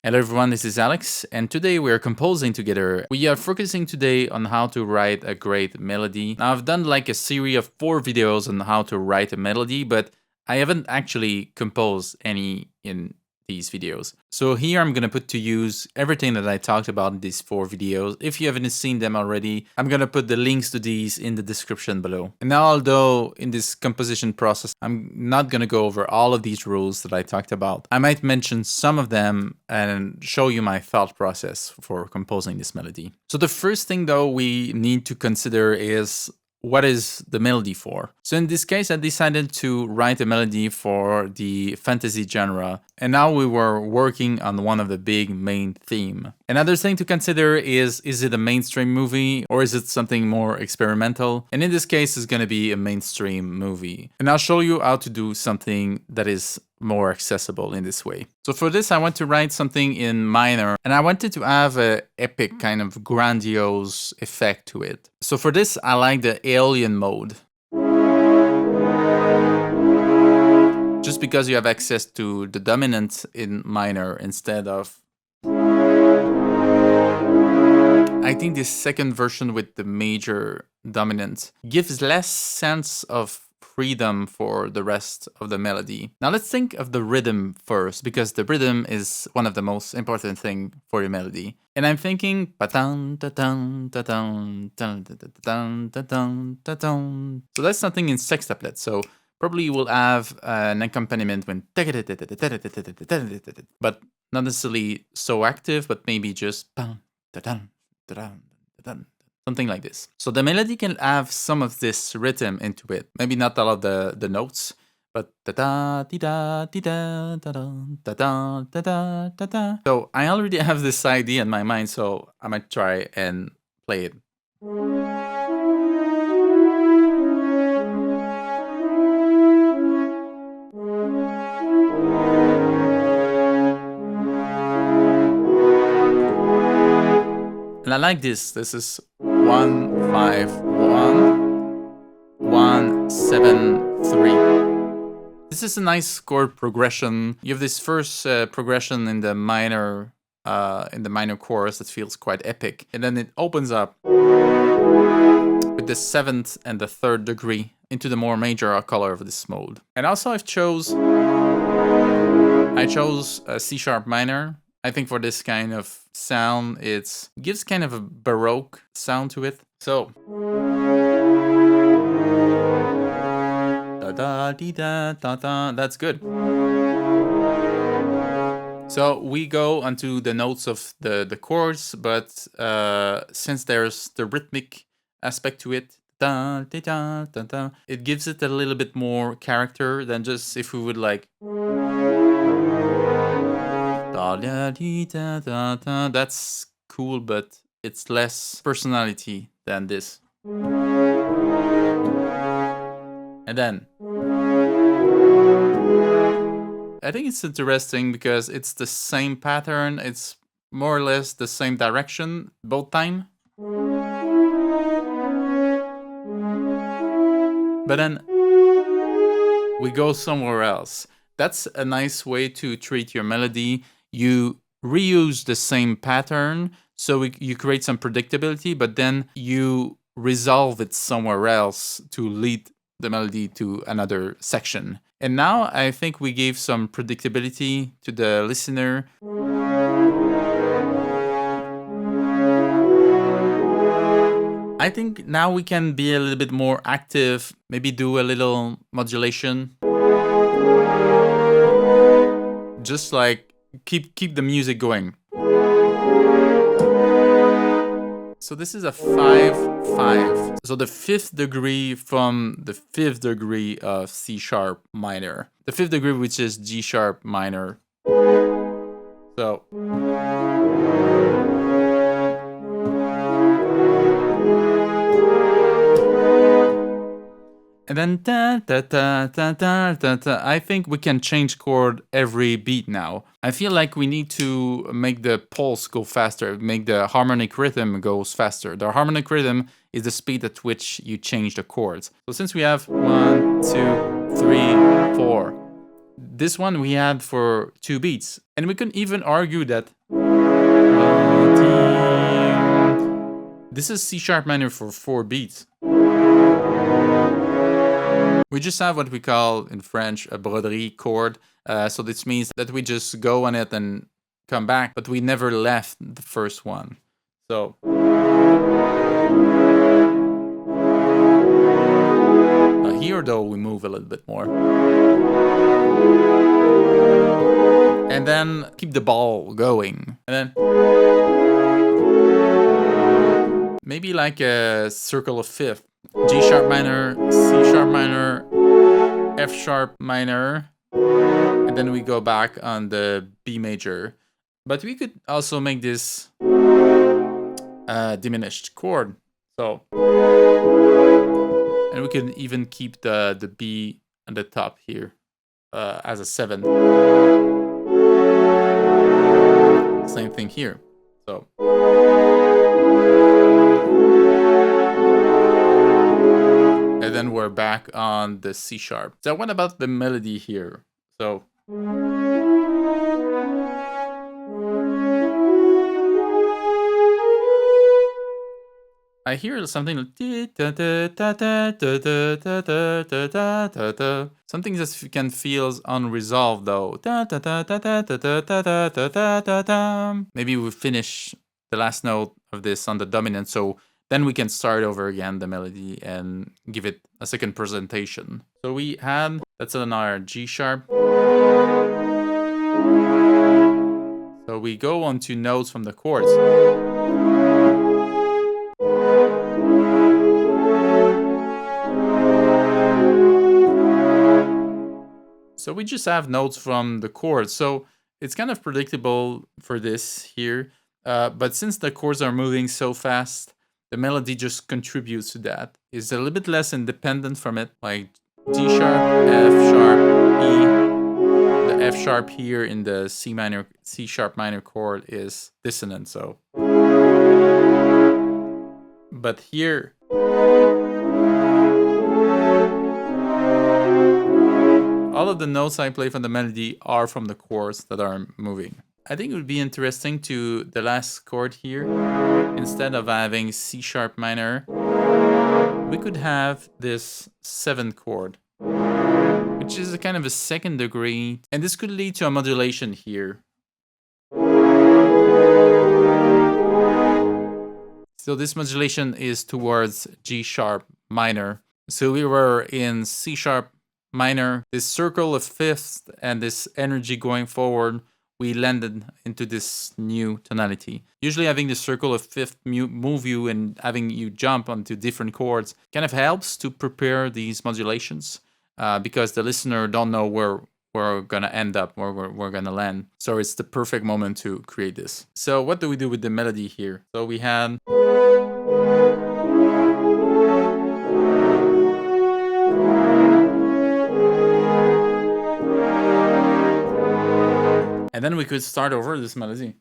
Hello everyone, this is Alex, and today we are composing together. We are focusing today on how to write a great melody. Now I've done like a series of 4 videos on how to write a melody, but I haven't actually composed any in these videos. So here I'm gonna put to use everything that I talked about in these 4 videos. If you haven't seen them already, I'm gonna put the links to these in the description below. And now, although in this composition process, I'm not gonna go over all of these rules that I talked about, I might mention some of them and show you my thought process for composing this melody. So the first thing though we need to consider is, what is the melody for? So in this case, I decided to write a melody for the fantasy genre. And now we were working on one of the big main theme. Another thing to consider is it a mainstream movie or is it something more experimental? And in this case, it's gonna be a mainstream movie. And I'll show you how to do something that is more accessible in this way. So for this, I want to write something in minor, and I wanted to have a epic kind of grandiose effect to it. So for this, I like the alien mode. Just because you have access to the dominant in minor instead of... I think this second version with the major dominant gives less sense of freedom for the rest of the melody. Now let's think of the rhythm first, because the rhythm is one of the most important thing for your melody. And I'm thinking so that's something in sextuplet. So probably you will have an accompaniment when, but not necessarily so active, but maybe just something like this. So the melody can have some of this rhythm into it. Maybe not all of the notes, but so I already have this idea in my mind, so I might try and play it. And I like this. This is 1 5 1 1 7 3. This is a nice chord progression. You have this first progression in the minor chorus that feels quite epic, and then it opens up with the 7th and the 3rd degree into the more major color of this mode. And also I chose a C sharp minor. I think for this kind of sound, it gives kind of a baroque sound to it. So that's good. So we go onto the notes of the chords, but since there's the rhythmic aspect to it, it gives it a little bit more character than just if we would like... That's cool, but it's less personality than this. And then I think it's interesting because it's the same pattern. It's more or less the same direction both time. But then we go somewhere else. That's a nice way to treat your melody. You reuse the same pattern, so you create some predictability, but then you resolve it somewhere else to lead the melody to another section. And now I think we gave some predictability to the listener. I think now we can be a little bit more active, maybe do a little modulation. Just like keep the music going. So this is a 5/5. So the 5th degree from the 5th degree of C sharp minor. The 5th degree, which is G sharp minor. So and then I think we can change chord every beat now. I feel like we need to make the pulse go faster, make the harmonic rhythm goes faster. The harmonic rhythm is the speed at which you change the chords. So since we have 1, 2, 3, 4, this one we had for 2 beats. And we can even argue that this is C sharp minor for 4 beats. We just have what we call in French a broderie chord. So this means that we just go on it and come back, but we never left the first one. So here though we move a little bit more. And then keep the ball going. And then maybe like a circle of fifth. G sharp minor, C sharp minor, F sharp minor, and then we go back on the B major. But we could also make this diminished chord. So, and we can even keep the B on the top here as a 7. Same thing here. So. And then we're back on the C sharp. So what about the melody here? So. I hear something like something that can feel unresolved though. Maybe we finish the last note of this on the dominant, so then we can start over again the melody and give it a second presentation. So we had, that's on our G sharp. So we go on to notes from the chords. So we just have notes from the chords. So it's kind of predictable for this here. But since the chords are moving so fast, the melody just contributes to that. It's a little bit less independent from it, like D sharp, F sharp, E. The F sharp here in the C sharp minor chord is dissonant, so. But here, all of the notes I play from the melody are from the chords that are moving. I think it would be interesting to the last chord here, instead of having C sharp minor, we could have this 7th chord, which is a kind of a 2nd degree, and this could lead to a modulation here. So this modulation is towards G sharp minor. So we were in C sharp minor, this circle of fifths and this energy going forward, we landed into this new tonality. Usually having the circle of fifth move you and having you jump onto different chords kind of helps to prepare these modulations because the listener don't know where we're gonna end up, where we're gonna land. So it's the perfect moment to create this. So what do we do with the melody here? So we had and then we could start over this melody.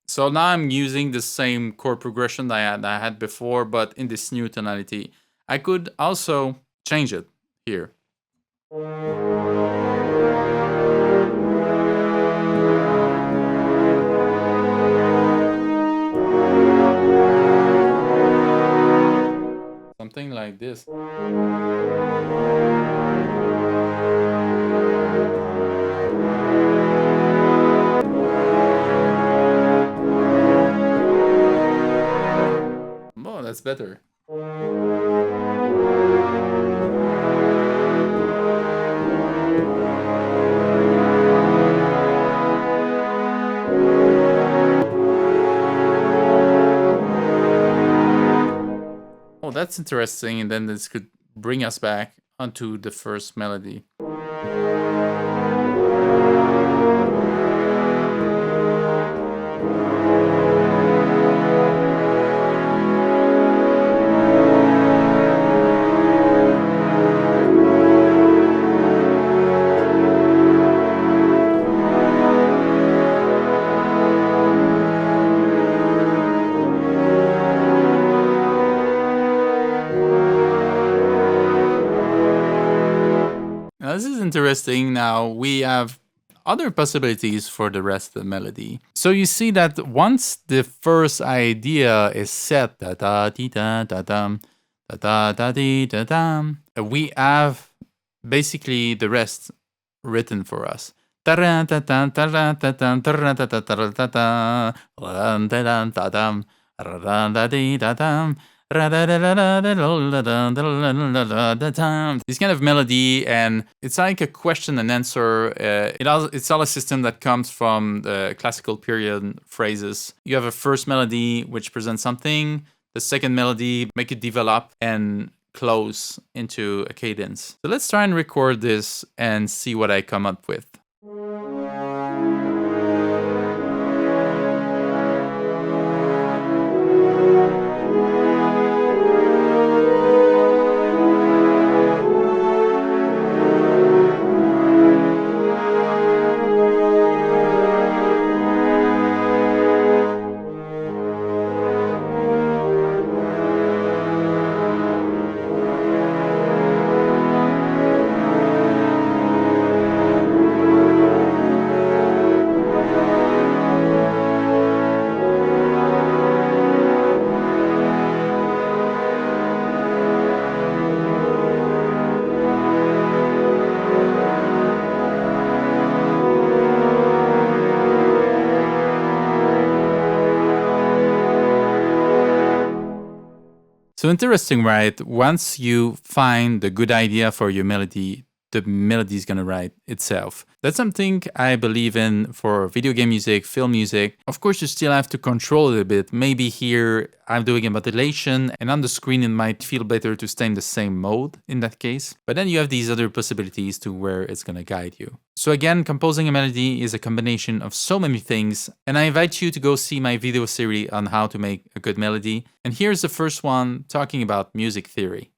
So now I'm using the same chord progression that I had before, but in this new tonality. I could also change it here. Something like this. Oh, that's better. Oh, that's interesting, and then this could bring us back onto the first melody. Now, this is interesting. Now we have other possibilities for the rest of the melody. So you see that once the first idea is set, da da dee da da dum, da da da dee da dum, we have basically the rest written for us. This kind of melody, and it's like a question and answer. It's all a system that comes from the classical period phrases. You have a first melody which presents something, the second melody make it develop and close into a cadence. So let's try and record this and see what I come up with. So interesting, right? Once you find the good idea for your melody, the melody is going to write itself. That's something I believe in for video game music, film music. Of course, you still have to control it a bit. Maybe here I'm doing a modulation, and on the screen it might feel better to stay in the same mode in that case. But then you have these other possibilities to where it's going to guide you. So again, composing a melody is a combination of so many things, and I invite you to go see my video series on how to make a good melody. And here's the first one talking about music theory.